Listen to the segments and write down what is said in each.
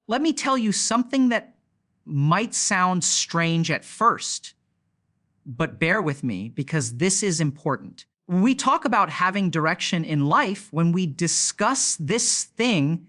Let me tell you something that might sound strange at first, but bear with me because this is important. When we talk about having direction in life, when we discuss this thing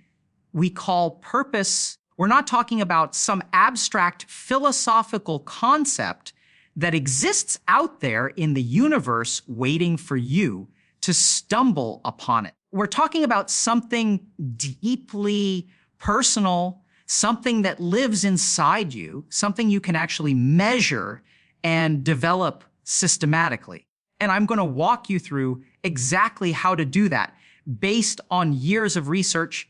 we call purpose, we're not talking about some abstract philosophical concept that exists out there in the universe waiting for you to stumble upon it. We're talking about something deeply personal, something that lives inside you, something you can actually measure and develop systematically. And I'm going to walk you through exactly how to do that based on years of research,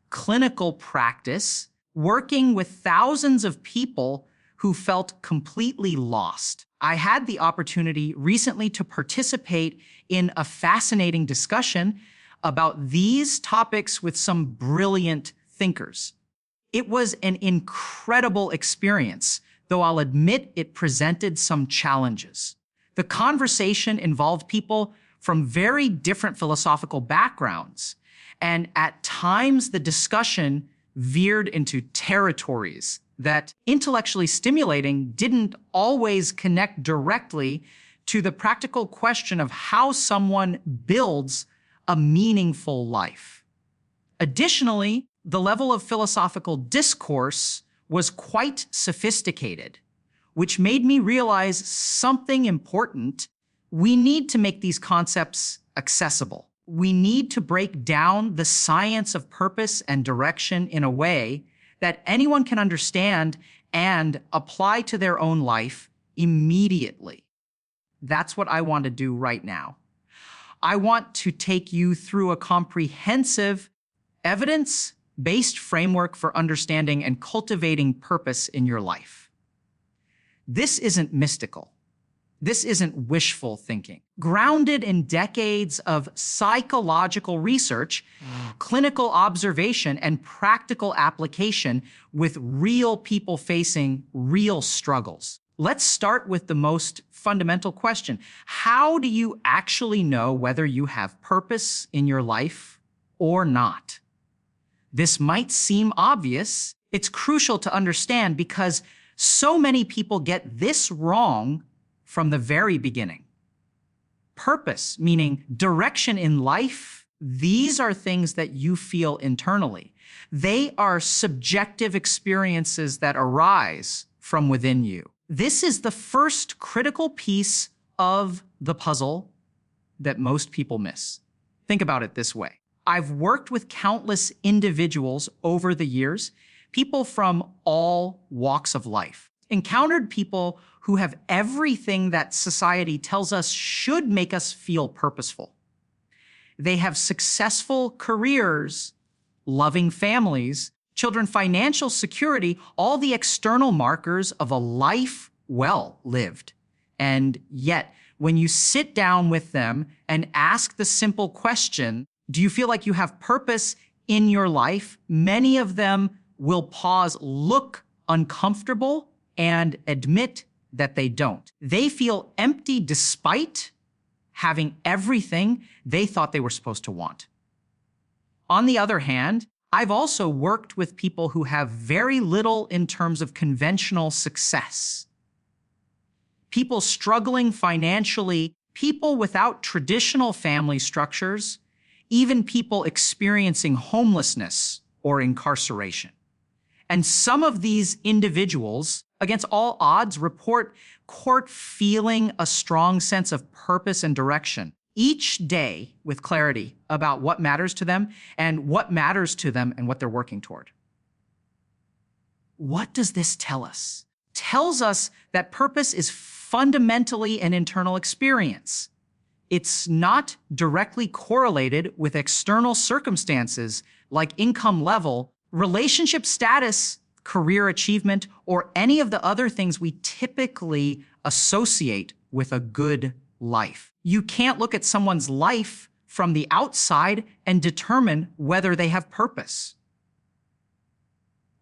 clinical practice, working with thousands of people who felt completely lost. I had the opportunity recently to participate in a fascinating discussion about these topics with some brilliant thinkers. It was an incredible experience, though I'll admit it presented some challenges. The conversation involved people from very different philosophical backgrounds, and at times the discussion veered into territories that, intellectually stimulating, didn't always connect directly to the practical question of how someone builds a meaningful life. Additionally, the level of philosophical discourse was quite sophisticated, which made me realize something important. We need to make these concepts accessible. We need to break down the science of purpose and direction in a way that anyone can understand and apply to their own life immediately. That's what I want to do right now. I want to take you through a comprehensive, evidence-based framework for understanding and cultivating purpose in your life. This isn't mystical. This isn't wishful thinking. Grounded in decades of psychological research, clinical observation, and practical application with real people facing real struggles. Let's start with the most fundamental question. How do you actually know whether you have purpose in your life or not? This might seem obvious. It's crucial to understand because so many people get this wrong from the very beginning. Purpose, meaning direction in life, these are things that you feel internally. They are subjective experiences that arise from within you. This is the first critical piece of the puzzle that most people miss. Think about it this way. I've worked with countless individuals over the years, people from all walks of life, encountered people who have everything that society tells us should make us feel purposeful. They have successful careers, loving families, children, financial security, all the external markers of a life well lived. And yet, when you sit down with them and ask the simple question, do you feel like you have purpose in your life? Many of them will pause, look uncomfortable, and admit that they don't. They feel empty despite having everything they thought they were supposed to want. On the other hand, I've also worked with people who have very little in terms of conventional success. People struggling financially, people without traditional family structures, even people experiencing homelessness or incarceration. And some of these individuals, against all odds, report feeling a strong sense of purpose and direction each day with clarity about what matters to them and what they're working toward. What does this tell us? It tells us that purpose is fundamentally an internal experience. It's not directly correlated with external circumstances like income level, relationship status, career achievement, or any of the other things we typically associate with a good life. You can't look at someone's life from the outside and determine whether they have purpose.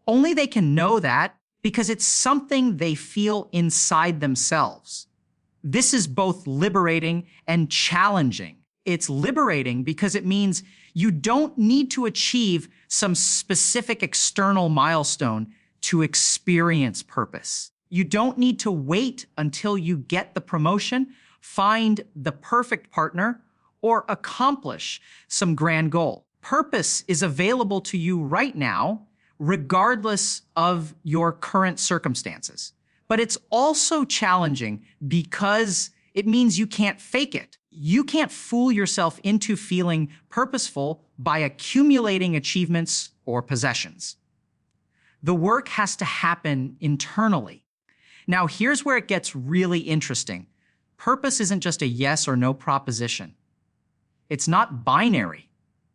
Only they can know that because it's something they feel inside themselves. This is both liberating and challenging. It's liberating because it means you don't need to achieve some specific external milestone to experience purpose. You don't need to wait until you get the promotion, find the perfect partner, or accomplish some grand goal. Purpose is available to you right now, regardless of your current circumstances. But it's also challenging because it means you can't fake it. You can't fool yourself into feeling purposeful by accumulating achievements or possessions. The work has to happen internally. Now, here's where it gets really interesting. Purpose isn't just a yes or no proposition. It's not binary.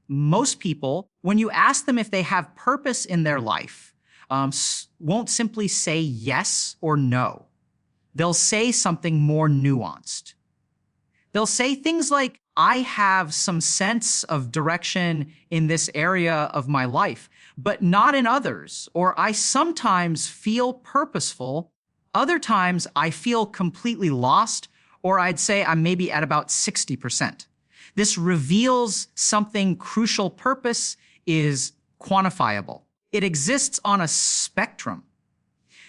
Most people, when you ask them if they have purpose in their life, won't simply say yes or no. They'll say something more nuanced. They'll say things like, I have some sense of direction in this area of my life, but not in others. Or I sometimes feel purposeful. Other times I feel completely lost, or I'd say I'm maybe at about 60%. This reveals something crucial. Purpose is quantifiable. It exists on a spectrum.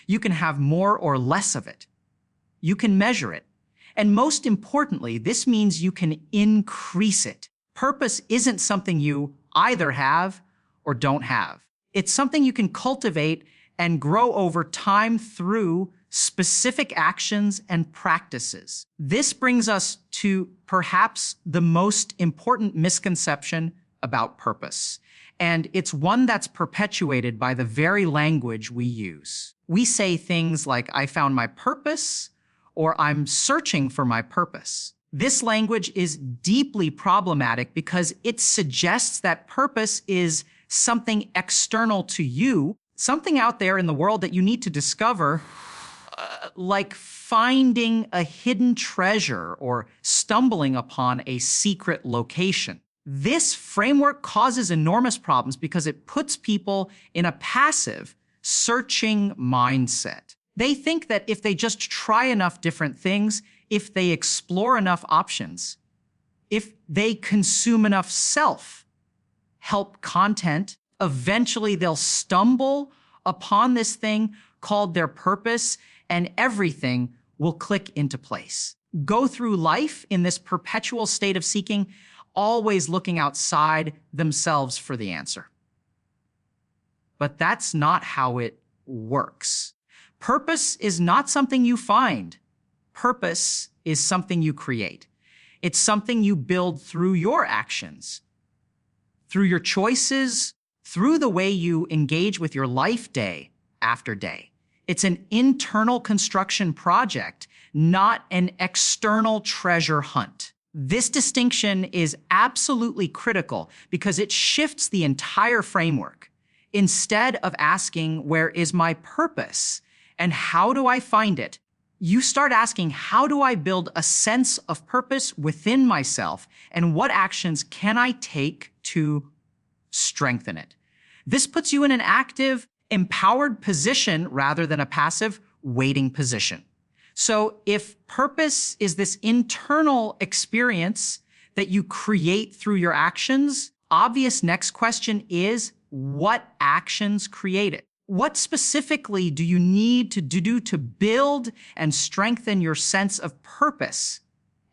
You can have more or less of it. You can measure it. And most importantly, this means you can increase it. Purpose isn't something you either have or don't have. It's something you can cultivate and grow over time through specific actions and practices. This brings us to perhaps the most important misconception about purpose. And it's one that's perpetuated by the very language we use. We say things like, I found my purpose, or I'm searching for my purpose. This language is deeply problematic because it suggests that purpose is something external to you, something out there in the world that you need to discover, like finding a hidden treasure or stumbling upon a secret location. This framework causes enormous problems because it puts people in a passive, searching mindset. They think that if they just try enough different things, if they explore enough options, if they consume enough self-help content, eventually they'll stumble upon this thing called their purpose, and everything will click into place. Go through life in this perpetual state of seeking, always looking outside themselves for the answer. But that's not how it works. Purpose is not something you find. Purpose is something you create. It's something you build through your actions, through your choices, through the way you engage with your life day after day. It's an internal construction project, not an external treasure hunt. This distinction is absolutely critical because it shifts the entire framework. Instead of asking, where is my purpose and how do I find it? You start asking, how do I build a sense of purpose within myself and what actions can I take to strengthen it? This puts you in an active, empowered position rather than a passive, waiting position. So if purpose is this internal experience that you create through your actions, obvious next question is, what actions create it? What specifically do you need to do to build and strengthen your sense of purpose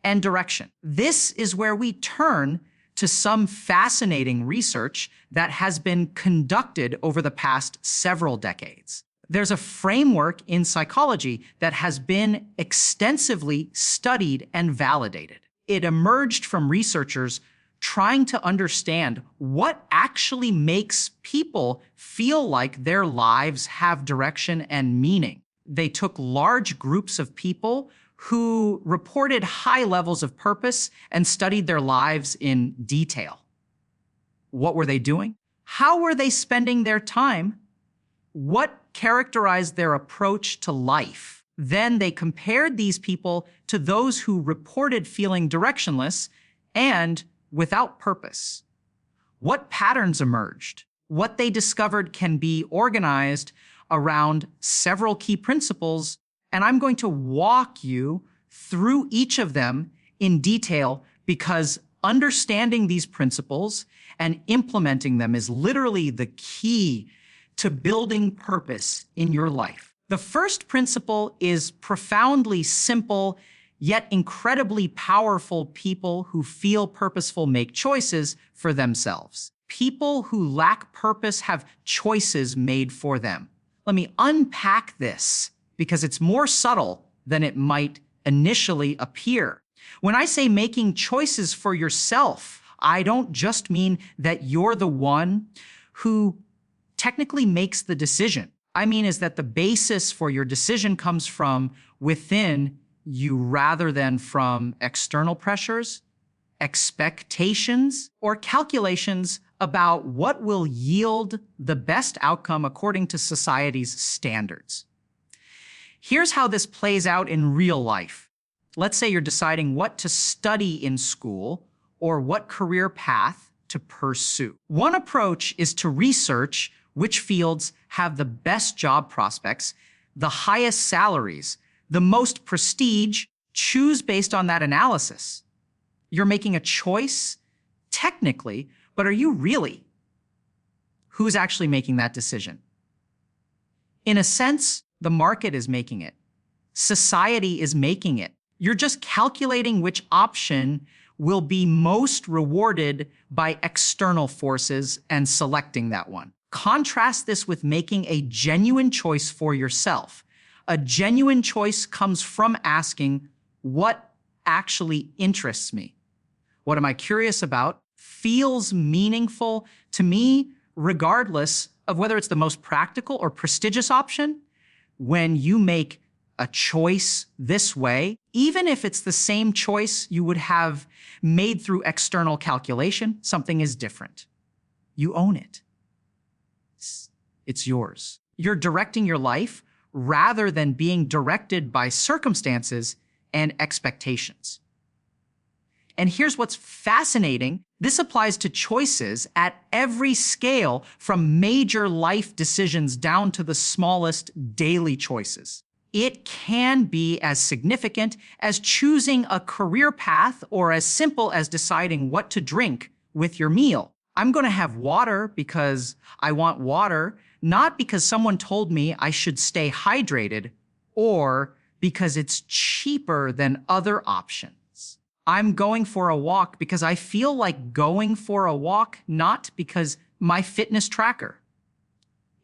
and direction? This is where we turn to some fascinating research that has been conducted over the past several decades. There's a framework in psychology that has been extensively studied and validated. It emerged from researchers trying to understand what actually makes people feel like their lives have direction and meaning. They took large groups of people who reported high levels of purpose and studied their lives in detail. What were they doing? How were they spending their time? What characterized their approach to life? Then they compared these people to those who reported feeling directionless and without purpose. What patterns emerged? What they discovered can be organized around several key principles, and I'm going to walk you through each of them in detail because Understanding these principles and implementing them is literally the key to building purpose in your life. The first principle is profoundly simple, yet incredibly powerful. People who feel purposeful make choices for themselves. People who lack purpose have choices made for them. Let me unpack this because it's more subtle than it might initially appear. When I say making choices for yourself, I don't just mean that you're the one who technically makes the decision. I mean is that the basis for your decision comes from within you rather than from external pressures, expectations, or calculations about what will yield the best outcome according to society's standards. Here's how this plays out in real life. Let's say you're deciding what to study in school or what career path to pursue. One approach is to research which fields have the best job prospects, the highest salaries, the most prestige. Choose based on that analysis. You're making a choice, technically, but are you really? Who's actually making that decision? In a sense, the market is making it. Society is making it. You're just calculating which option will be most rewarded by external forces and selecting that one. Contrast this with making a genuine choice for yourself. A genuine choice comes from asking, what actually interests me? What am I curious about? Feels meaningful to me, regardless of whether it's the most practical or prestigious option. When you make a choice this way, even if it's the same choice you would have made through external calculation, something is different. You own it. It's yours. You're directing your life rather than being directed by circumstances and expectations. And here's what's fascinating. This applies to choices at every scale, from major life decisions down to the smallest daily choices. It can be as significant as choosing a career path or as simple as deciding what to drink with your meal. I'm going to have water because I want water, not because someone told me I should stay hydrated or because it's cheaper than other options. I'm going for a walk because I feel like going for a walk, not because my fitness tracker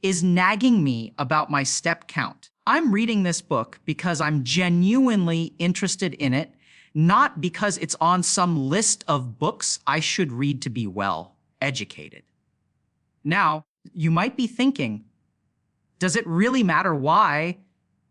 is nagging me about my step count. I'm reading this book because I'm genuinely interested in it, not because it's on some list of books I should read to be well educated. Now, you might be thinking, does it really matter why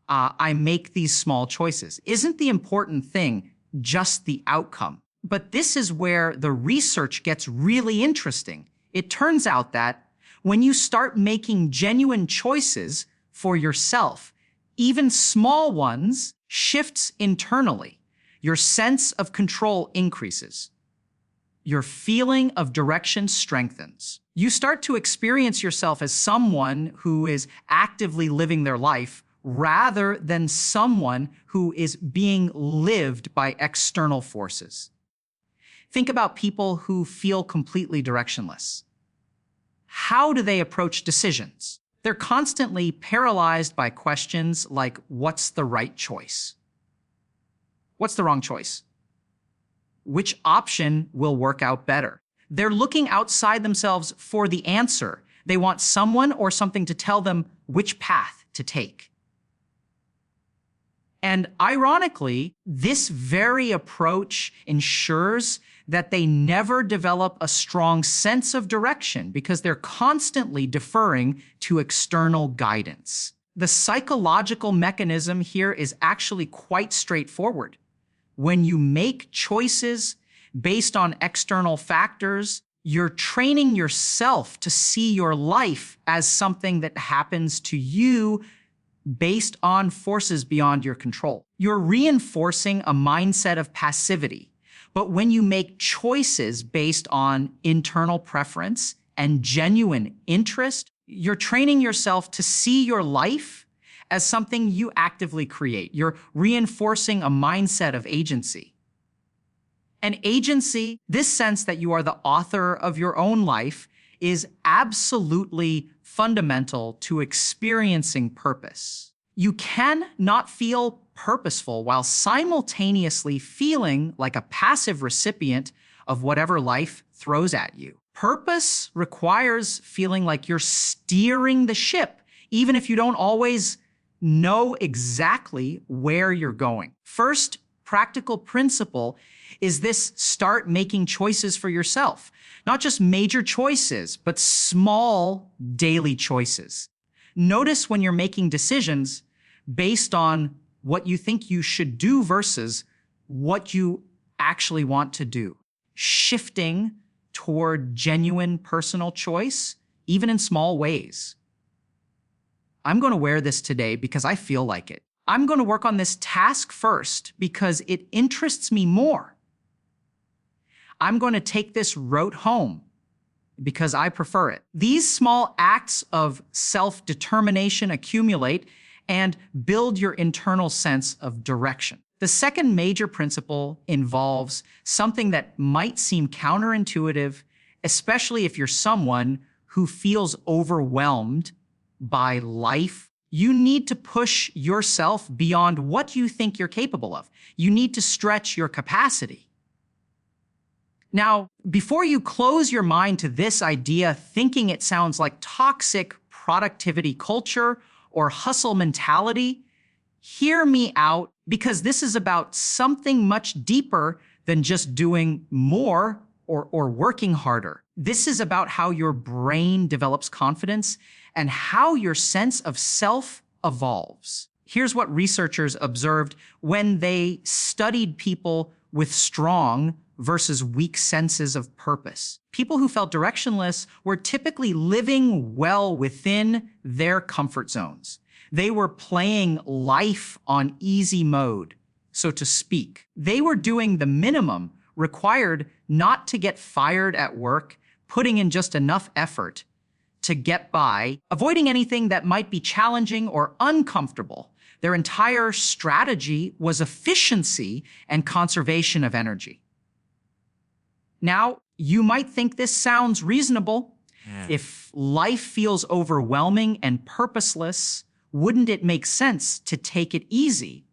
I make these small choices? Isn't the important thing just the outcome? But this is where the research gets really interesting. It turns out that when you start making genuine choices for yourself, even small ones, shifts internally. Your sense of control increases. Your feeling of direction strengthens. You start to experience yourself as someone who is actively living their life rather than someone who is being lived by external forces. Think about people who feel completely directionless. How do they approach decisions? They're constantly paralyzed by questions like, what's the right choice? What's the wrong choice? Which option will work out better? They're looking outside themselves for the answer. They want someone or something to tell them which path to take. And ironically, this very approach ensures that they never develop a strong sense of direction because they're constantly deferring to external guidance. The psychological mechanism here is actually quite straightforward. When you make choices based on external factors, you're training yourself to see your life as something that happens to you based on forces beyond your control. You're reinforcing a mindset of passivity. But when you make choices based on internal preference and genuine interest, you're training yourself to see your life as something you actively create. You're reinforcing a mindset of agency. And agency, this sense that you are the author of your own life, is absolutely fundamental to experiencing purpose. You cannot feel purposeful while simultaneously feeling like a passive recipient of whatever life throws at you. Purpose requires feeling like you're steering the ship, even if you don't always know exactly where you're going. First practical principle is this: start making choices for yourself. Not just major choices, but small daily choices. Notice when you're making decisions based on what you think you should do versus what you actually want to do. Shifting toward genuine personal choice, even in small ways. I'm going to wear this today because I feel like it. I'm going to work on this task first because it interests me more. I'm going to take this route home because I prefer it. These small acts of self-determination accumulate and build your internal sense of direction. The second major principle involves something that might seem counterintuitive, especially if you're someone who feels overwhelmed by life. You need to push yourself beyond what you think you're capable of. You need to stretch your capacity. Now, before you close your mind to this idea thinking it sounds like toxic productivity culture or hustle mentality, hear me out, because this is about something much deeper than just doing more or working harder. This is about how your brain develops confidence and how your sense of self evolves. Here's what researchers observed when they studied people with strong versus weak senses of purpose. People who felt directionless were typically living well within their comfort zones. They were playing life on easy mode, so to speak. They were doing the minimum required not to get fired at work, putting in just enough effort to get by, avoiding anything that might be challenging or uncomfortable. Their entire strategy was efficiency and conservation of energy. Now, you might think this sounds reasonable. If life feels overwhelming and purposeless, wouldn't it make sense to take it easy,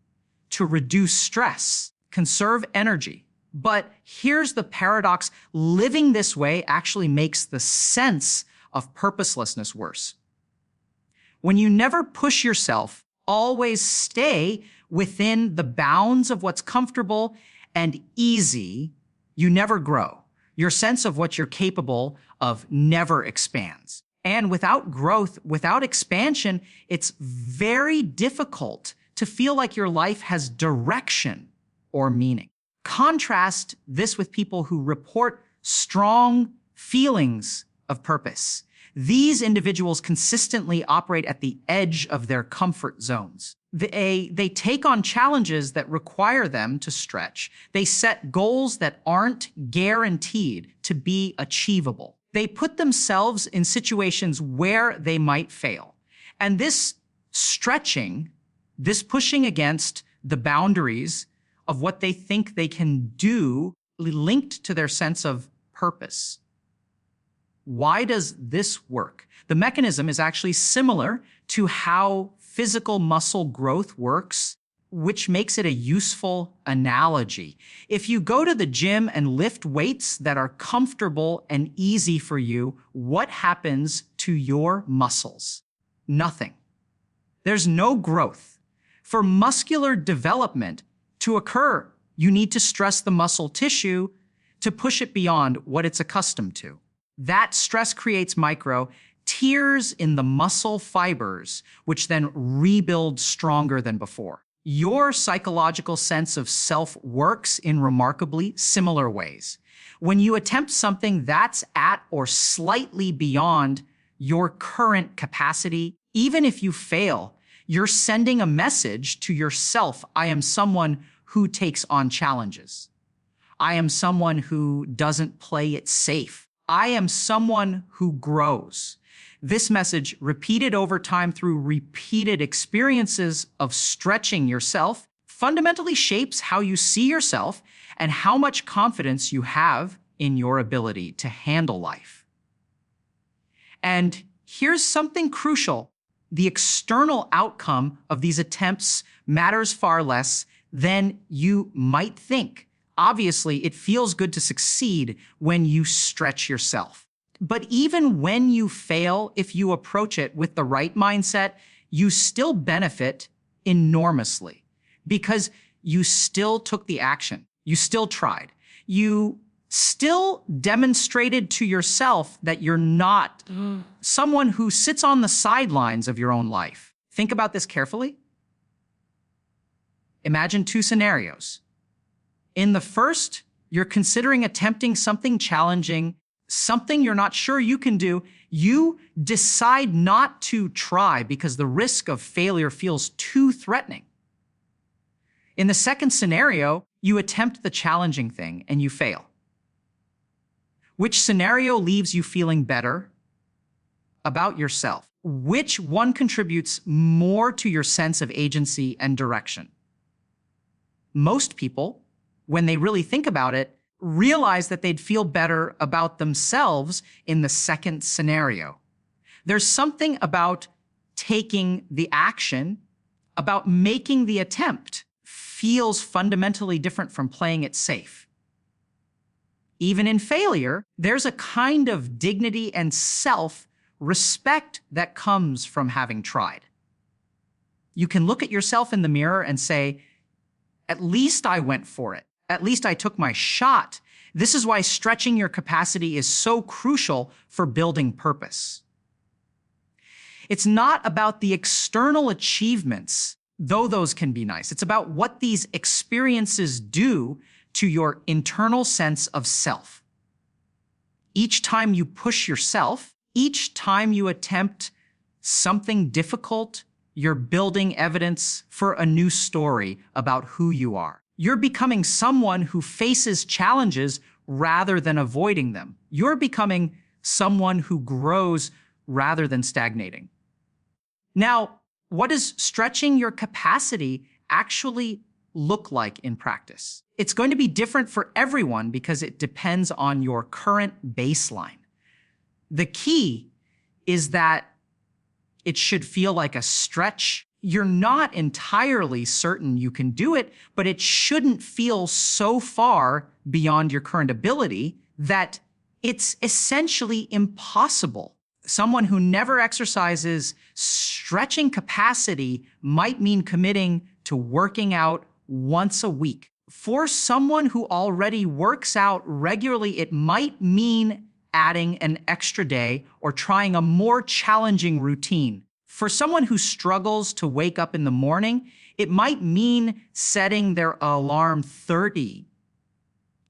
to reduce stress, conserve energy? But here's the paradox: living this way actually makes the sense of purposelessness worse. When you never push yourself, always stay within the bounds of what's comfortable and easy, you never grow. Your sense of what you're capable of never expands. And without growth, without expansion, it's very difficult to feel like your life has direction or meaning. Contrast this with people who report strong feelings of purpose. These individuals consistently operate at the edge of their comfort zones. They take on challenges that require them to stretch. They set goals that aren't guaranteed to be achievable. They put themselves in situations where they might fail. And this stretching, this pushing against the boundaries of what they think they can do, linked to their sense of purpose. Why does this work? The mechanism is actually similar to how physical muscle growth works, which makes it a useful analogy. If you go to the gym and lift weights that are comfortable and easy for you, what happens to your muscles? Nothing. There's no growth. For muscular development to occur, you need to stress the muscle tissue to push it beyond what it's accustomed to. That stress creates micro tears in the muscle fibers, which then rebuild stronger than before. Your psychological sense of self works in remarkably similar ways. When you attempt something that's at or slightly beyond your current capacity, even if you fail, you're sending a message to yourself: I am someone who takes on challenges. I am someone who doesn't play it safe. I am someone who grows. This message, repeated over time through repeated experiences of stretching yourself, fundamentally shapes how you see yourself and how much confidence you have in your ability to handle life. And here's something crucial. The external outcome of these attempts matters far less than you might think. Obviously, it feels good to succeed when you stretch yourself. But even when you fail, if you approach it with the right mindset, you still benefit enormously because you still took the action. You still tried. You still demonstrated to yourself that you're not someone who sits on the sidelines of your own life. Think about this carefully. Imagine two scenarios. In the first, you're considering attempting something challenging, something you're not sure you can do. You decide not to try because the risk of failure feels too threatening. In the second scenario, you attempt the challenging thing and you fail. Which scenario leaves you feeling better about yourself? Which one contributes more to your sense of agency and direction? Most people, when they really think about it, realize that they'd feel better about themselves in the second scenario. There's something about taking the action, about making the attempt, feels fundamentally different from playing it safe. Even in failure, there's a kind of dignity and self-respect that comes from having tried. You can look at yourself in the mirror and say, at least I went for it. At least I took my shot. This is why stretching your capacity is so crucial for building purpose. It's not about the external achievements, though those can be nice. It's about what these experiences do to your internal sense of self. Each time you push yourself, each time you attempt something difficult, you're building evidence for a new story about who you are. You're becoming someone who faces challenges rather than avoiding them. You're becoming someone who grows rather than stagnating. Now, what does stretching your capacity actually look like in practice? It's going to be different for everyone because it depends on your current baseline. The key is that it should feel like a stretch. You're not entirely certain you can do it, but it shouldn't feel so far beyond your current ability that it's essentially impossible. Someone who never exercises stretching capacity might mean committing to working out once a week. For someone who already works out regularly, it might mean adding an extra day or trying a more challenging routine. For someone who struggles to wake up in the morning, it might mean setting their alarm 30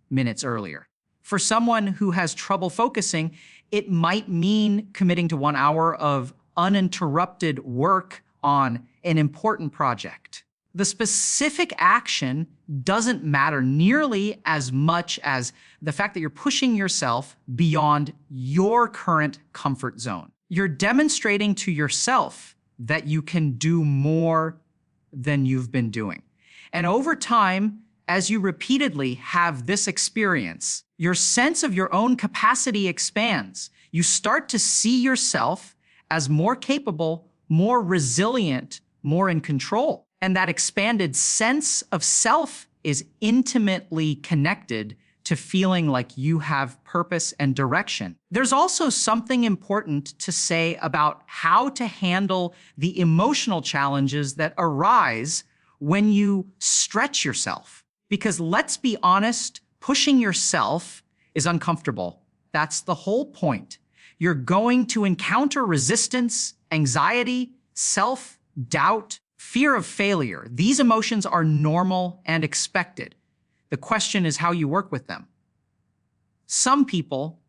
minutes earlier. For someone who has trouble focusing, it might mean committing to 1 hour of uninterrupted work on an important project. The specific action doesn't matter nearly as much as the fact that you're pushing yourself beyond your current comfort zone. You're demonstrating to yourself that you can do more than you've been doing. And over time, as you repeatedly have this experience, your sense of your own capacity expands. You start to see yourself as more capable, more resilient, more in control. And that expanded sense of self is intimately connected to feeling like you have purpose and direction. There's also something important to say about how to handle the emotional challenges that arise when you stretch yourself. Because let's be honest, pushing yourself is uncomfortable. That's the whole point. You're going to encounter resistance, anxiety, self-doubt, fear of failure. These emotions are normal and expected. The question is how you work with them. Some people,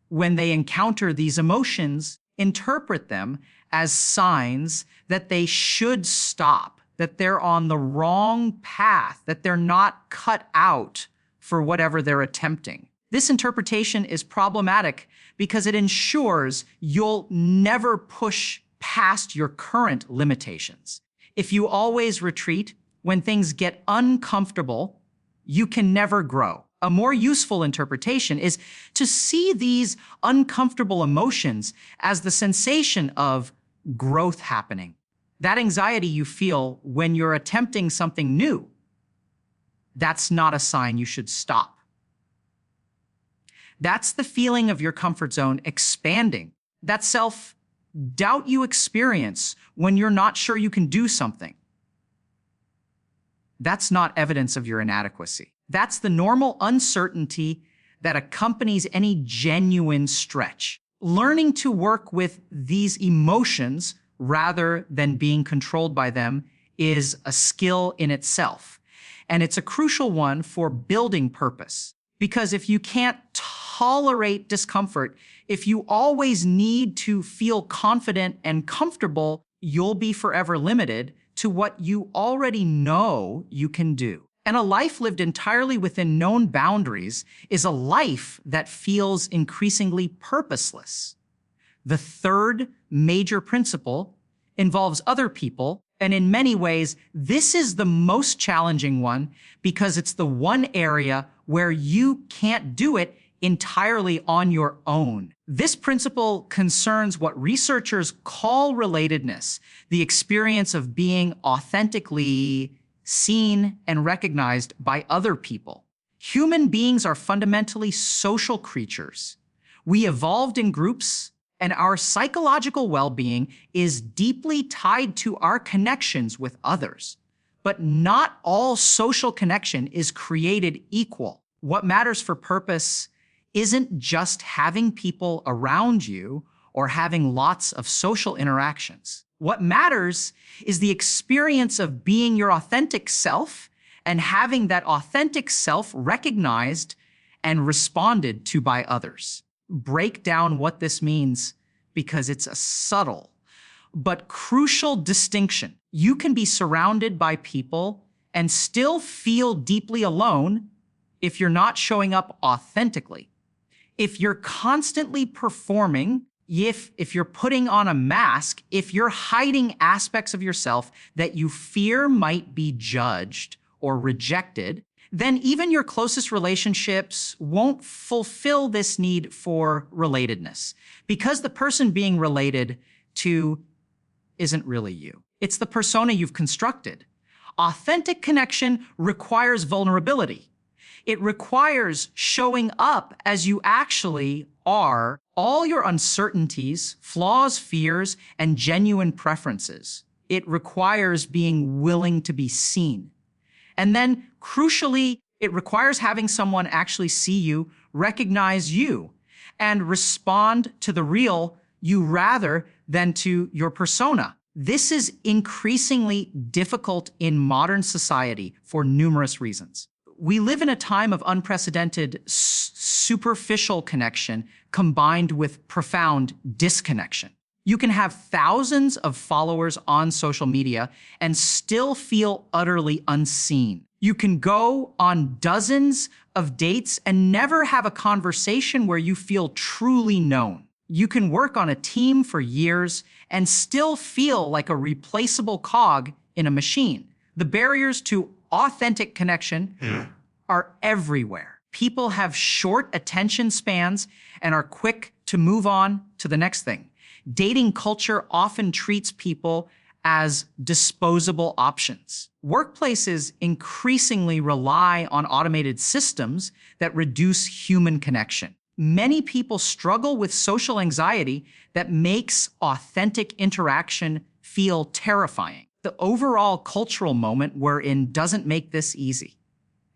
when they encounter these emotions, interpret them as signs that they should stop, that they're on the wrong path, that they're not cut out for whatever they're attempting. This interpretation is problematic because it ensures you'll never push past your current limitations. If you always retreat when things get uncomfortable, you can never grow. A more useful interpretation is to see these uncomfortable emotions as the sensation of growth happening. That anxiety you feel when you're attempting something new, that's not a sign you should stop. That's the feeling of your comfort zone expanding. That self-doubt you experience when you're not sure you can do something. That's not evidence of your inadequacy. That's the normal uncertainty that accompanies any genuine stretch. Learning to work with these emotions rather than being controlled by them is a skill in itself. And it's a crucial one for building purpose. Because if you can't tolerate discomfort, if you always need to feel confident and comfortable, you'll be forever limited to what you already know you can do. And a life lived entirely within known boundaries is a life that feels increasingly purposeless. The third major principle involves other people, and in many ways, this is the most challenging one because it's the one area where you can't do it entirely on your own. This principle concerns what researchers call relatedness, the experience of being authentically seen and recognized by other people. Human beings are fundamentally social creatures. We evolved in groups, and our psychological well-being is deeply tied to our connections with others. But not all social connection is created equal. What matters for purpose isn't just having people around you or having lots of social interactions. What matters is the experience of being your authentic self and having that authentic self recognized and responded to by others. Break down what this means because it's a subtle but crucial distinction. You can be surrounded by people and still feel deeply alone if you're not showing up authentically. If you're constantly performing, if you're putting on a mask, if you're hiding aspects of yourself that you fear might be judged or rejected, then even your closest relationships won't fulfill this need for relatedness because the person being related to isn't really you. It's the persona you've constructed. Authentic connection requires vulnerability. It requires showing up as you actually are, all your uncertainties, flaws, fears, and genuine preferences. It requires being willing to be seen. And then, crucially, it requires having someone actually see you, recognize you, and respond to the real you rather than to your persona. This is increasingly difficult in modern society for numerous reasons. We live in a time of unprecedented superficial connection combined with profound disconnection. You can have thousands of followers on social media and still feel utterly unseen. You can go on dozens of dates and never have a conversation where you feel truly known. You can work on a team for years and still feel like a replaceable cog in a machine. The barriers to authentic connection are everywhere. People have short attention spans and are quick to move on to the next thing. Dating culture often treats people as disposable options. Workplaces increasingly rely on automated systems that reduce human connection. Many people struggle with social anxiety that makes authentic interaction feel terrifying. The overall cultural moment we're in doesn't make this easy.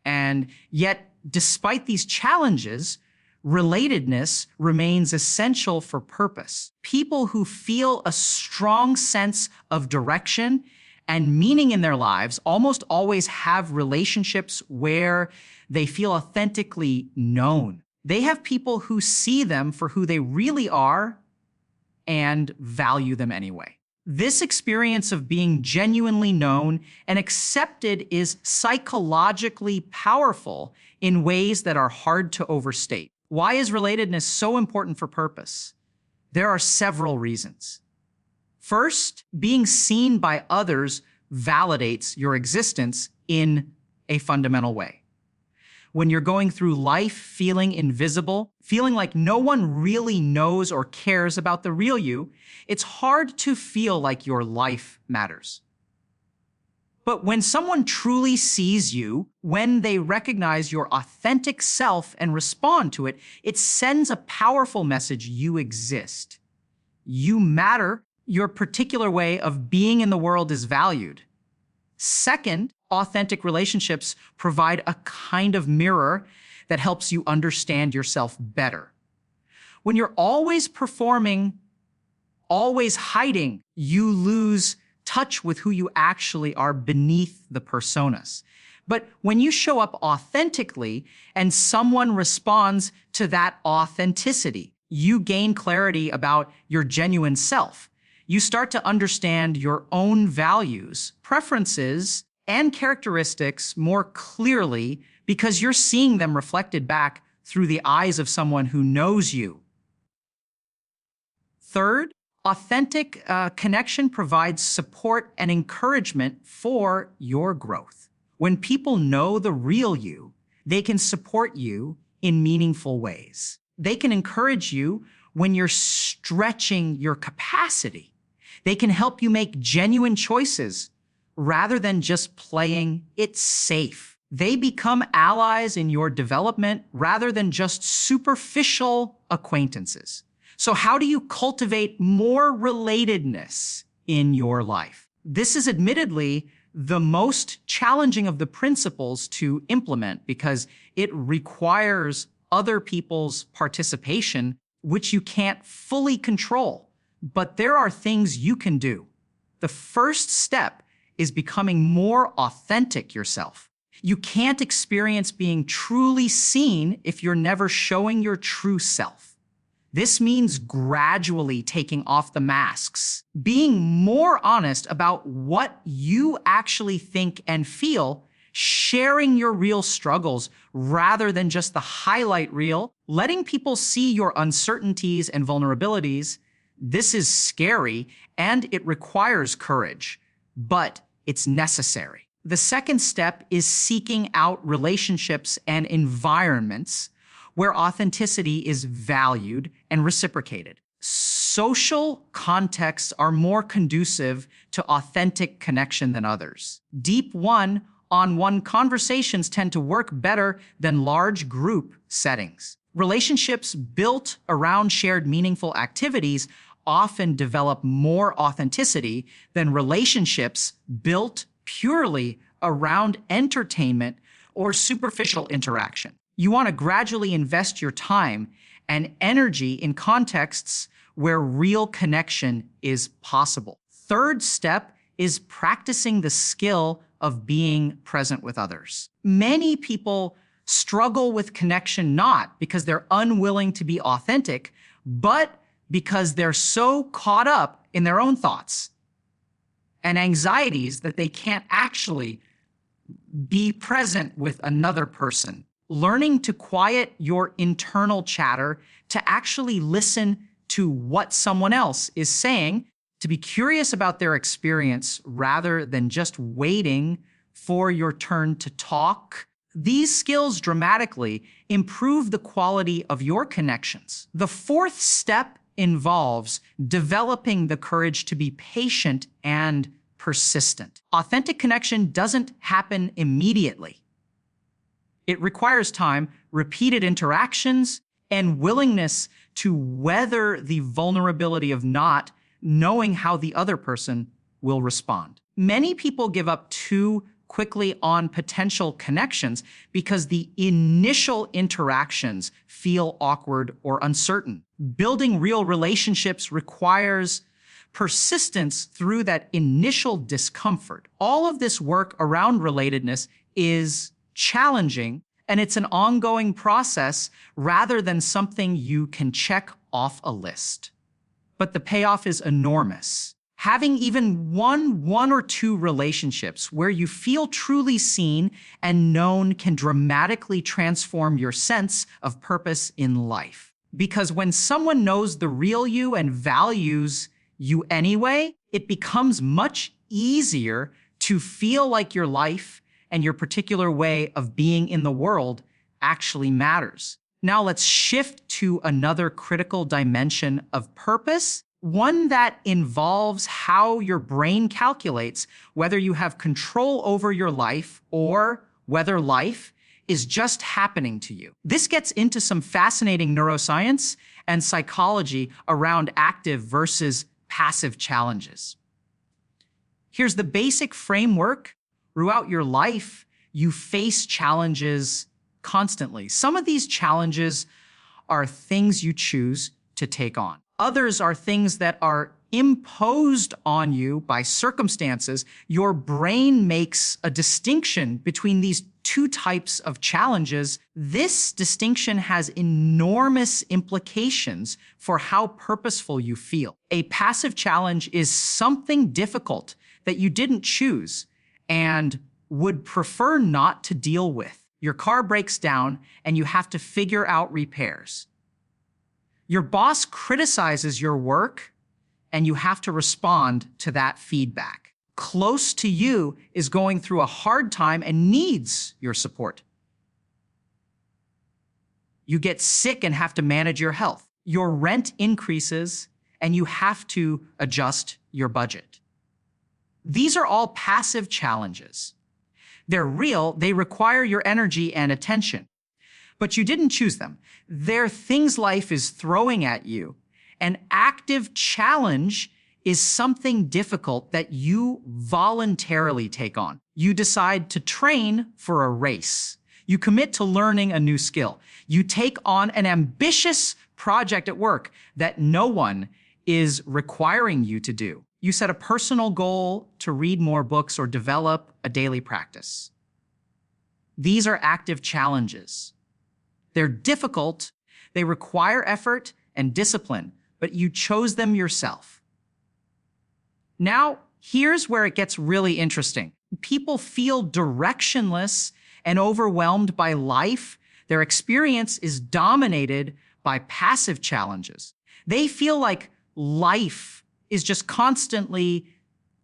And yet, despite these challenges, relatedness remains essential for purpose. People who feel a strong sense of direction and meaning in their lives almost always have relationships where they feel authentically known. They have people who see them for who they really are and value them anyway. This experience of being genuinely known and accepted is psychologically powerful in ways that are hard to overstate. Why is relatedness so important for purpose? There are several reasons. First, being seen by others validates your existence in a fundamental way. When you're going through life feeling invisible, feeling like no one really knows or cares about the real you, it's hard to feel like your life matters. But when someone truly sees you, when they recognize your authentic self and respond to it, it sends a powerful message: you exist. You matter. Your particular way of being in the world is valued. Second, authentic relationships provide a kind of mirror that helps you understand yourself better. When you're always performing, always hiding, you lose touch with who you actually are beneath the personas. But when you show up authentically and someone responds to that authenticity, you gain clarity about your genuine self. You start to understand your own values, preferences, and characteristics more clearly because you're seeing them reflected back through the eyes of someone who knows you. Third, authentic connection provides support and encouragement for your growth. When people know the real you, they can support you in meaningful ways. They can encourage you when you're stretching your capacity. They can help you make genuine choices rather than just playing it safe. They become allies in your development rather than just superficial acquaintances. So how do you cultivate more relatedness in your life? This is admittedly the most challenging of the principles to implement because it requires other people's participation, which you can't fully control. But there are things you can do. The first step is becoming more authentic yourself. You can't experience being truly seen if you're never showing your true self. This means gradually taking off the masks, being more honest about what you actually think and feel, sharing your real struggles rather than just the highlight reel, letting people see your uncertainties and vulnerabilities. This is scary and it requires courage, but it's necessary. The second step is seeking out relationships and environments where authenticity is valued and reciprocated. Social contexts are more conducive to authentic connection than others. Deep one-on-one conversations tend to work better than large group settings. Relationships built around shared meaningful activities often develop more authenticity than relationships built purely around entertainment or superficial interaction. You want to gradually invest your time and energy in contexts where real connection is possible. Third step is practicing the skill of being present with others. Many people struggle with connection not because they're unwilling to be authentic, but because they're so caught up in their own thoughts and anxieties that they can't actually be present with another person. Learning to quiet your internal chatter, to actually listen to what someone else is saying, to be curious about their experience rather than just waiting for your turn to talk. These skills dramatically improve the quality of your connections. The fourth step involves developing the courage to be patient and persistent. Authentic connection doesn't happen immediately. It requires time, repeated interactions, and willingness to weather the vulnerability of not knowing how the other person will respond. Many people give up too quickly on potential connections because the initial interactions feel awkward or uncertain. Building real relationships requires persistence through that initial discomfort. All of this work around relatedness is challenging, and it's an ongoing process rather than something you can check off a list. But the payoff is enormous. Having even one or two relationships where you feel truly seen and known can dramatically transform your sense of purpose in life. Because when someone knows the real you and values you anyway, it becomes much easier to feel like your life and your particular way of being in the world actually matters. Now let's shift to another critical dimension of purpose, one that involves how your brain calculates whether you have control over your life or whether life is just happening to you. This gets into some fascinating neuroscience and psychology around active versus passive challenges. Here's the basic framework. Throughout your life, you face challenges constantly. Some of these challenges are things you choose to take on. Others are things that are imposed on you by circumstances. Your brain makes a distinction between these two types of challenges. This distinction has enormous implications for how purposeful you feel. A passive challenge is something difficult that you didn't choose and would prefer not to deal with. Your car breaks down and you have to figure out repairs. Your boss criticizes your work and you have to respond to that feedback. Close to you is going through a hard time and needs your support. You get sick and have to manage your health. Your rent increases and you have to adjust your budget. These are all passive challenges. They're real, they require your energy and attention. But you didn't choose them. They're things life is throwing at you. An active challenge is something difficult that you voluntarily take on. You decide to train for a race. You commit to learning a new skill. You take on an ambitious project at work that no one is requiring you to do. You set a personal goal to read more books or develop a daily practice. These are active challenges. They're difficult, they require effort and discipline, but you chose them yourself. Now, here's where it gets really interesting. People feel directionless and overwhelmed by life. Their experience is dominated by passive challenges. They feel like life is just constantly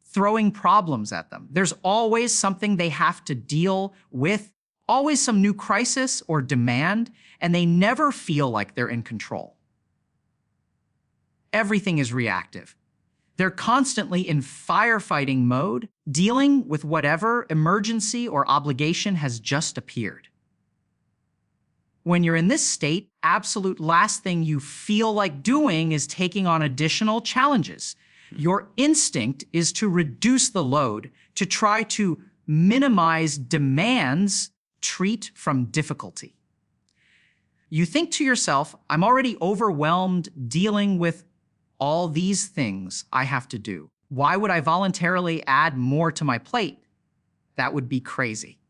throwing problems at them. There's always something they have to deal with, always some new crisis or demand, and they never feel like they're in control. Everything is reactive. They're constantly in firefighting mode, dealing with whatever emergency or obligation has just appeared. When you're in this state, absolute last thing you feel like doing is taking on additional challenges. Your instinct is to reduce the load, to try to minimize demands, treat from difficulty. You think to yourself, I'm already overwhelmed dealing with all these things I have to do. Why would I voluntarily add more to my plate? That would be crazy.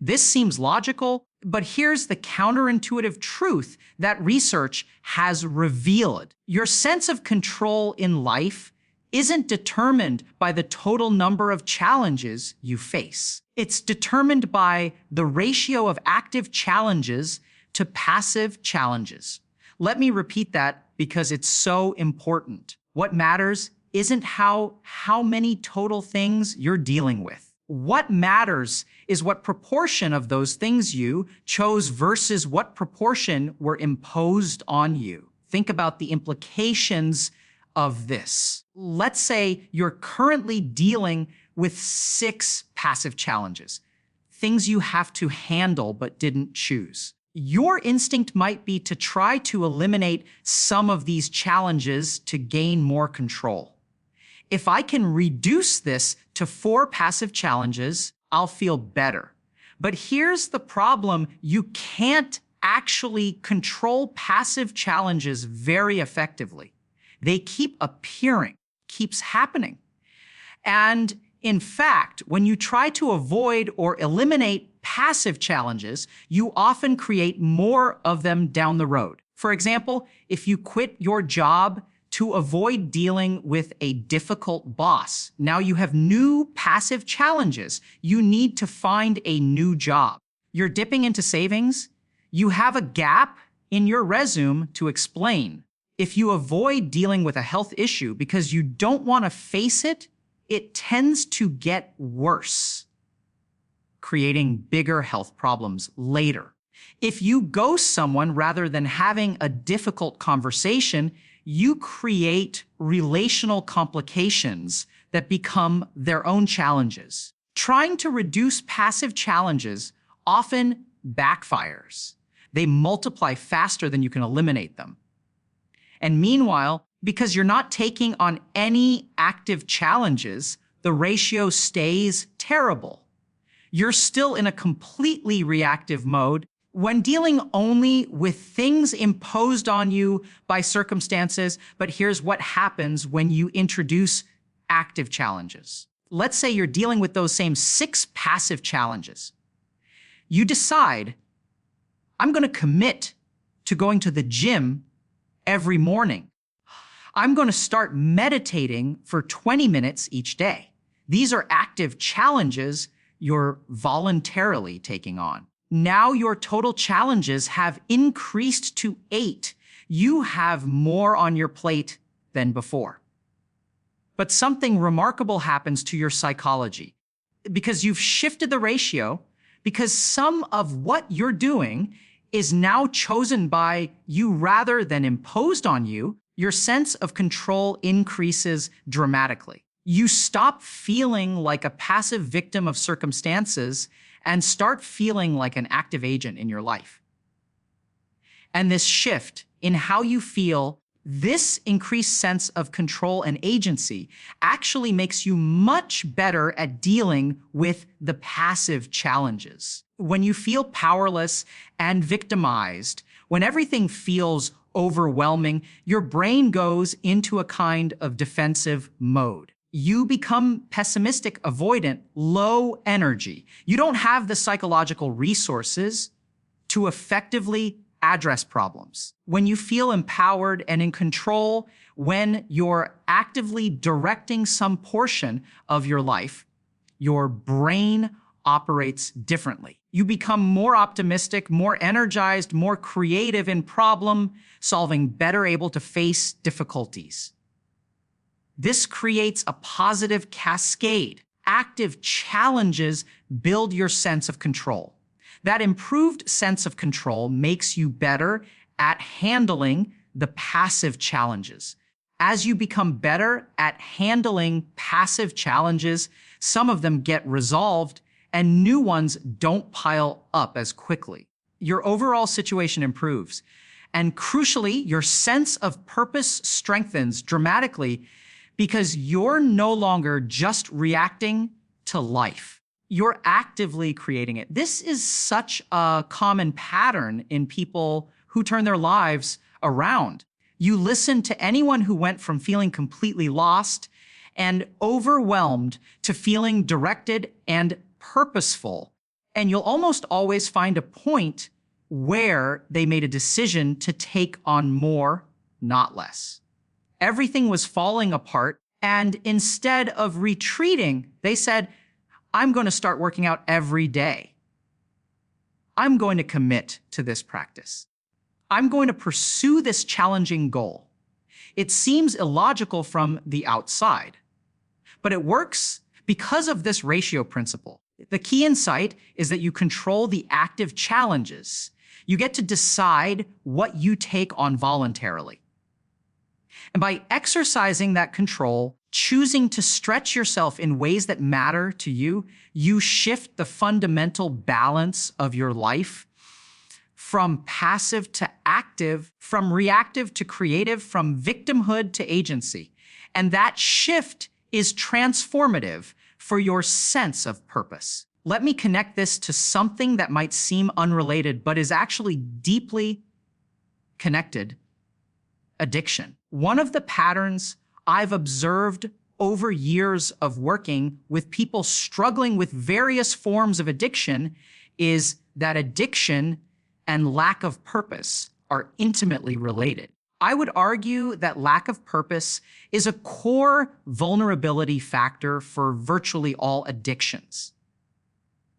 This seems logical, but here's the counterintuitive truth that research has revealed. Your sense of control in life isn't determined by the total number of challenges you face. It's determined by the ratio of active challenges to passive challenges. Let me repeat that because it's so important. What matters isn't how many total things you're dealing with. What matters is what proportion of those things you chose versus what proportion were imposed on you. Think about the implications of this. Let's say you're currently dealing with 6 passive challenges, things you have to handle but didn't choose. Your instinct might be to try to eliminate some of these challenges to gain more control. If I can reduce this to 4 passive challenges, I'll feel better. But here's the problem: you can't actually control passive challenges very effectively. They keep appearing, keeps happening. And in fact, when you try to avoid or eliminate passive challenges, you often create more of them down the road. For example, if you quit your job to avoid dealing with a difficult boss, now you have new passive challenges. You need to find a new job. You're dipping into savings. You have a gap in your resume to explain. If you avoid dealing with a health issue because you don't want to face it, it tends to get worse, creating bigger health problems later. If you ghost someone rather than having a difficult conversation, you create relational complications that become their own challenges. Trying to reduce passive challenges often backfires. They multiply faster than you can eliminate them. And meanwhile, because you're not taking on any active challenges, the ratio stays terrible. You're still in a completely reactive mode when dealing only with things imposed on you by circumstances. But here's what happens when you introduce active challenges. Let's say you're dealing with those same 6 passive challenges. You decide, I'm going to commit to going to the gym every morning. I'm going to start meditating for 20 minutes each day. These are active challenges you're voluntarily taking on. Now your total challenges have increased to 8. You have more on your plate than before. But something remarkable happens to your psychology because you've shifted the ratio, because some of what you're doing is now chosen by you rather than imposed on you. Your sense of control increases dramatically. You stop feeling like a passive victim of circumstances and start feeling like an active agent in your life. And this shift in how you feel, this increased sense of control and agency actually makes you much better at dealing with the passive challenges. When you feel powerless and victimized, when everything feels overwhelming, your brain goes into a kind of defensive mode. You become pessimistic, avoidant, low energy. You don't have the psychological resources to effectively address problems. When you feel empowered and in control, when you're actively directing some portion of your life, your brain operates differently. You become more optimistic, more energized, more creative in problem solving, better able to face difficulties. This creates a positive cascade. Active challenges build your sense of control. That improved sense of control makes you better at handling the passive challenges. As you become better at handling passive challenges, some of them get resolved and new ones don't pile up as quickly. Your overall situation improves. And crucially, your sense of purpose strengthens dramatically because you're no longer just reacting to life. You're actively creating it. This is such a common pattern in people who turn their lives around. You listen to anyone who went from feeling completely lost and overwhelmed to feeling directed and purposeful, and you'll almost always find a point where they made a decision to take on more, not less. Everything was falling apart, and instead of retreating, they said, I'm going to start working out every day. I'm going to commit to this practice. I'm going to pursue this challenging goal. It seems illogical from the outside, but it works because of this ratio principle. The key insight is that you control the active challenges. You get to decide what you take on voluntarily. And by exercising that control, choosing to stretch yourself in ways that matter to you, you shift the fundamental balance of your life from passive to active, from reactive to creative, from victimhood to agency. And that shift is transformative for your sense of purpose. Let me connect this to something that might seem unrelated, but is actually deeply connected: addiction. One of the patterns I've observed over years of working with people struggling with various forms of addiction is that addiction and lack of purpose are intimately related. I would argue that lack of purpose is a core vulnerability factor for virtually all addictions.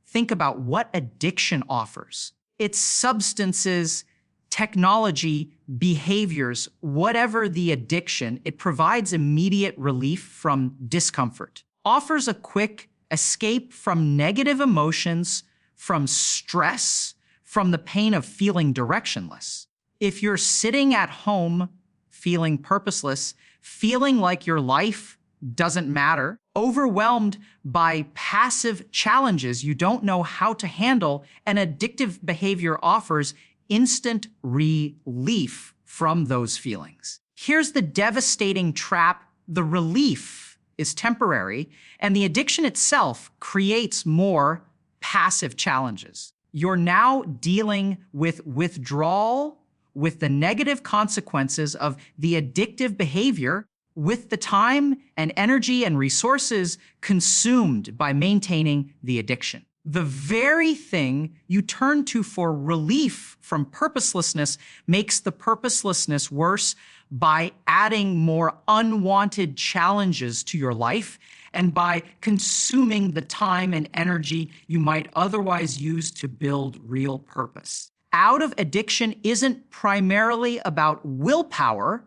Think about what addiction offers. It's substances, technology, behaviors, whatever the addiction, it provides immediate relief from discomfort. offers a quick escape from negative emotions, from stress, from the pain of feeling directionless. If you're sitting at home feeling purposeless, feeling like your life doesn't matter, overwhelmed by passive challenges you don't know how to handle, an addictive behavior offers instant relief from those feelings. Here's the devastating trap: the relief is temporary, and the addiction itself creates more passive challenges. You're now dealing with withdrawal, with the negative consequences of the addictive behavior, with the time and energy and resources consumed by maintaining the addiction. The very thing you turn to for relief from purposelessness makes the purposelessness worse by adding more unwanted challenges to your life and by consuming the time and energy you might otherwise use to build real purpose. Out of addiction isn't primarily about willpower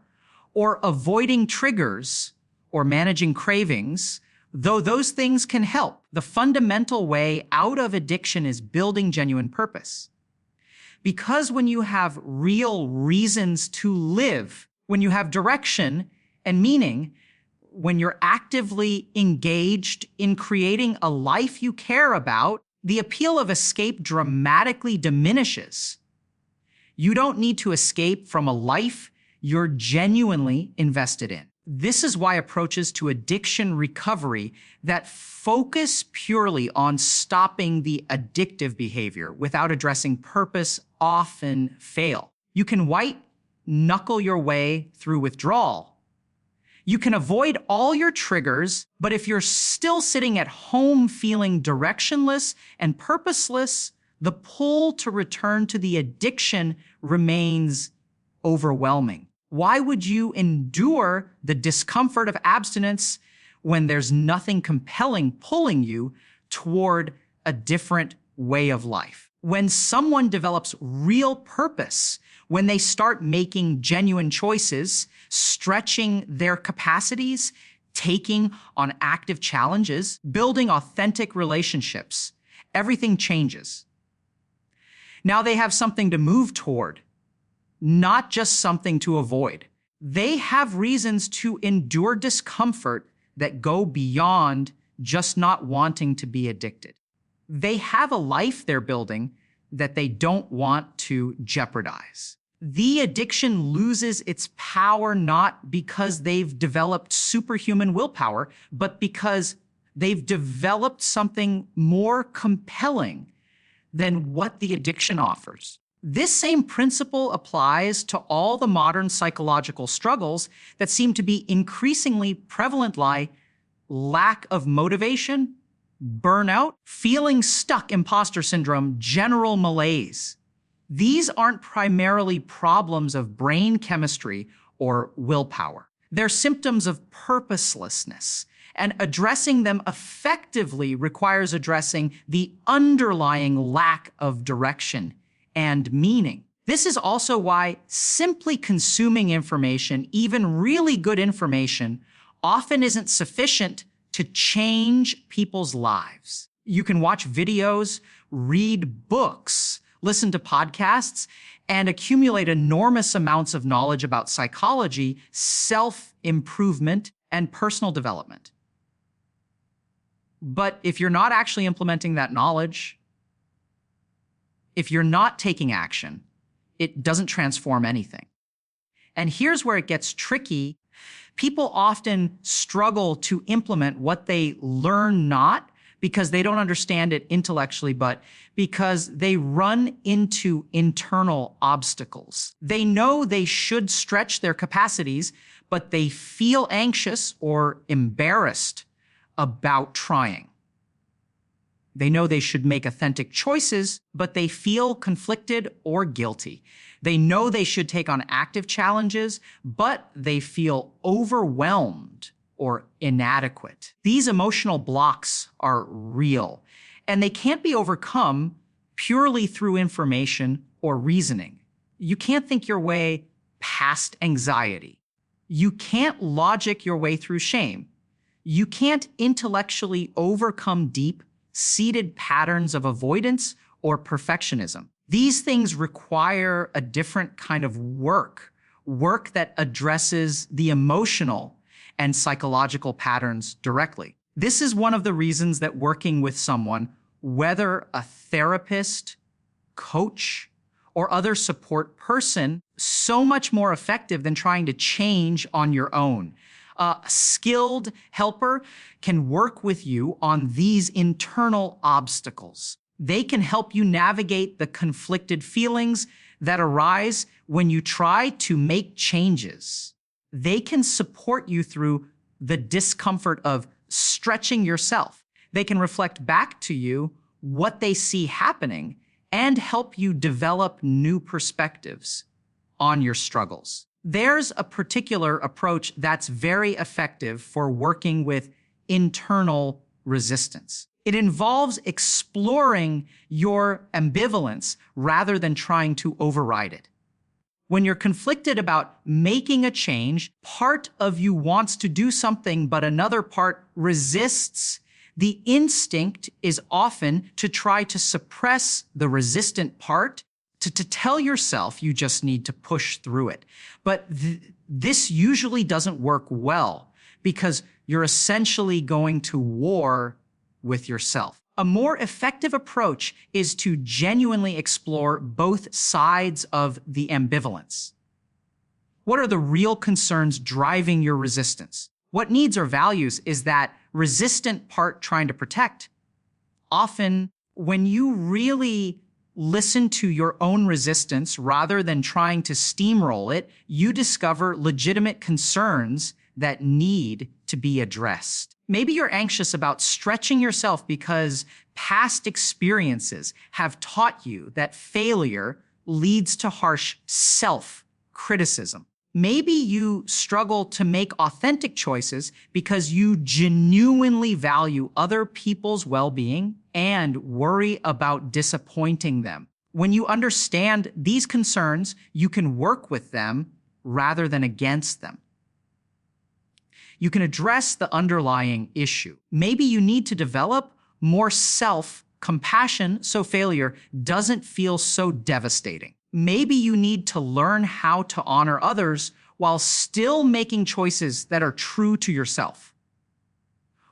or avoiding triggers or managing cravings, though those things can help. The fundamental way out of addiction is building genuine purpose. Because when you have real reasons to live, when you have direction and meaning, when you're actively engaged in creating a life you care about, the appeal of escape dramatically diminishes. You don't need to escape from a life you're genuinely invested in. This is why approaches to addiction recovery that focus purely on stopping the addictive behavior without addressing purpose often fail. You can white knuckle your way through withdrawal. You can avoid all your triggers, but if you're still sitting at home feeling directionless and purposeless, the pull to return to the addiction remains overwhelming. Why would you endure the discomfort of abstinence when there's nothing compelling pulling you toward a different way of life? When someone develops real purpose, when they start making genuine choices, stretching their capacities, taking on active challenges, building authentic relationships, everything changes. Now they have something to move toward, not just something to avoid. They have reasons to endure discomfort that go beyond just not wanting to be addicted. They have a life they're building that they don't want to jeopardize. The addiction loses its power not because they've developed superhuman willpower, but because they've developed something more compelling than what the addiction offers. This same principle applies to all the modern psychological struggles that seem to be increasingly prevalent, like lack of motivation, burnout, feeling stuck, imposter syndrome, general malaise. These aren't primarily problems of brain chemistry or willpower. They're symptoms of purposelessness, and addressing them effectively requires addressing the underlying lack of direction and meaning. This is also why simply consuming information, even really good information, often isn't sufficient to change people's lives. You can watch videos, read books, listen to podcasts, and accumulate enormous amounts of knowledge about psychology, self-improvement, and personal development. But if you're not actually implementing that knowledge, if you're not taking action, it doesn't transform anything. And here's where it gets tricky. People often struggle to implement what they learn not because they don't understand it intellectually, but because they run into internal obstacles. They know they should stretch their capacities, but they feel anxious or embarrassed about trying. They know they should make authentic choices, but they feel conflicted or guilty. They know they should take on active challenges, but they feel overwhelmed or inadequate. These emotional blocks are real, and they can't be overcome purely through information or reasoning. You can't think your way past anxiety. You can't logic your way through shame. You can't intellectually overcome deep-seated patterns of avoidance or perfectionism. These things require a different kind of work that addresses the emotional and psychological patterns directly. This is one of the reasons that working with someone, whether a therapist, coach, or other support person, so much more effective than trying to change on your own. A skilled helper can work with you on these internal obstacles. They can help you navigate the conflicted feelings that arise when you try to make changes. They can support you through the discomfort of stretching yourself. They can reflect back to you what they see happening and help you develop new perspectives on your struggles. There's a particular approach that's very effective for working with internal resistance. It involves exploring your ambivalence rather than trying to override it. When you're conflicted about making a change, part of you wants to do something, but another part resists. The instinct is often to try to suppress the resistant part, to tell yourself you just need to push through it. But this usually doesn't work well because you're essentially going to war with yourself. A more effective approach is to genuinely explore both sides of the ambivalence. What are the real concerns driving your resistance? What needs or values is that resistant part trying to protect? Often, when you really listen to your own resistance rather than trying to steamroll it, you discover legitimate concerns that need to be addressed. Maybe you're anxious about stretching yourself because past experiences have taught you that failure leads to harsh self-criticism. Maybe you struggle to make authentic choices because you genuinely value other people's well-being and worry about disappointing them. When you understand these concerns, you can work with them rather than against them. You can address the underlying issue. Maybe you need to develop more self-compassion so failure doesn't feel so devastating. Maybe you need to learn how to honor others while still making choices that are true to yourself.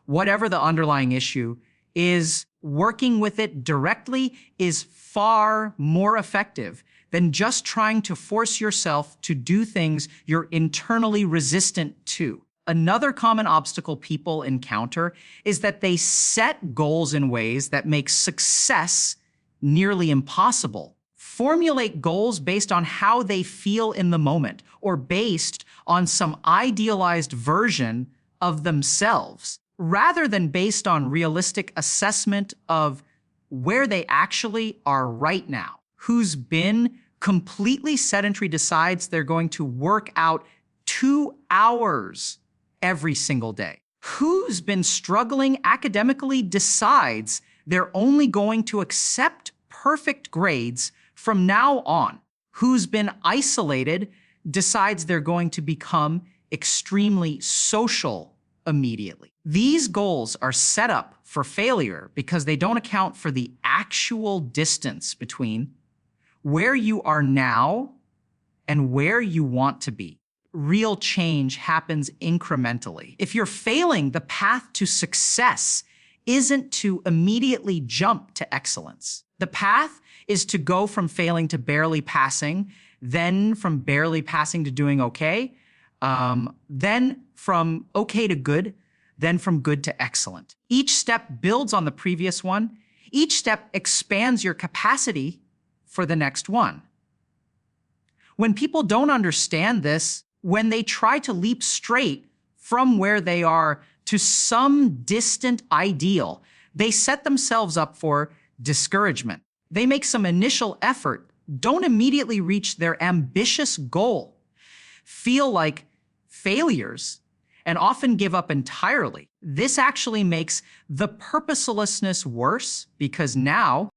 Whatever the underlying issue is, working with it directly is far more effective than just trying to force yourself to do things you're internally resistant to. Another common obstacle people encounter is that they set goals in ways that make success nearly impossible. Formulate goals based on how they feel in the moment or based on some idealized version of themselves, rather than based on realistic assessment of where they actually are right now. Who's been completely sedentary decides they're going to work out 2 hours every single day. Who's been struggling academically decides they're only going to accept perfect grades from now on. Who's been isolated decides they're going to become extremely social immediately. These goals are set up for failure because they don't account for the actual distance between where you are now and where you want to be. Real change happens incrementally. If you're failing, the path to success isn't to immediately jump to excellence. The path is to go from failing to barely passing, then from barely passing to doing okay, then from okay to good, then from good to excellent. Each step builds on the previous one. Each step expands your capacity for the next one. When people don't understand this, when they try to leap straight from where they are to some distant ideal, they set themselves up for discouragement. They make some initial effort, don't immediately reach their ambitious goal, feel like failures, and often give up entirely. This actually makes the purposelessness worse because now